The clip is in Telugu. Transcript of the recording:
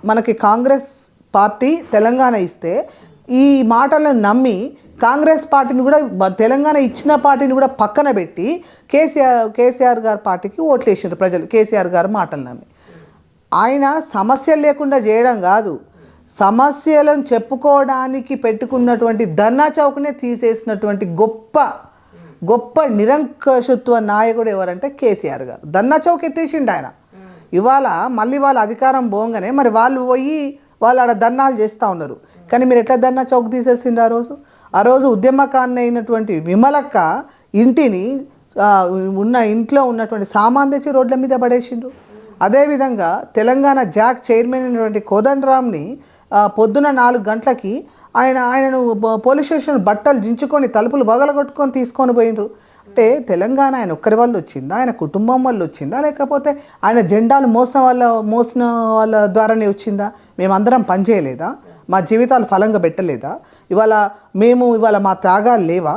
మనకి కాంగ్రెస్ పార్టీ తెలంగాణ ఇస్తే ఈ మాటలను నమ్మి కాంగ్రెస్ పార్టీని కూడా తెలంగాణ ఇచ్చిన పార్టీని కూడా పక్కన పెట్టి కేసీఆర్ గారి పార్టీకి ఓట్లు వేసారు ప్రజలు. కేసీఆర్ గారు మాటలు నమ్మి ఆయన సమస్యలు లేకుండా చేయడం కాదు, సమస్యలను చెప్పుకోవడానికి పెట్టుకున్నటువంటి ధర్నా చౌక్నే తీసేసినటువంటి గొప్ప నిరంకుశత్వ నాయకుడు ఎవరంటే కేసీఆర్ గారు. ధర్నా చౌక్ ఎత్తేసిండు ఆయన. ఇవాళ మళ్ళీ వాళ్ళ అధికారం పోగానే మరి వాళ్ళు పోయి వాళ్ళు ఆడ ధర్నాలు చేస్తూ ఉన్నారు. కానీ మీరు ఎట్లా ధర్నా చౌక్ తీసేసిండ్రు? ఆ రోజు ఉద్యమకాన్ని అయినటువంటి విమలక్క ఇంటిని ఇంట్లో ఉన్నటువంటి సామాన్ తెచ్చి రోడ్ల మీద పడేసిండ్రు. అదేవిధంగా తెలంగాణ జాక్ చైర్మన్ అయినటువంటి కోదండరామ్ని పొద్దున 4 గంటలకి ఆయనను పోలీస్ స్టేషన్ బట్టలు జించుకొని తలుపులు బగలగొట్టుకొని తీసుకొని పోయినరు. అంటే తెలంగాణ ఆయన ఒక్కరి వల్ల వచ్చిందా, ఆయన కుటుంబం వల్ల వచ్చిందా, లేకపోతే ఆయన జెండాలు మోసిన వాళ్ళ ద్వారానే వచ్చిందా? మేమందరం పనిచేయలేదా? మా జీవితాలు ఫలంగా పెట్టలేదా? ఇవాళ మా త్యాగాలు లేవా?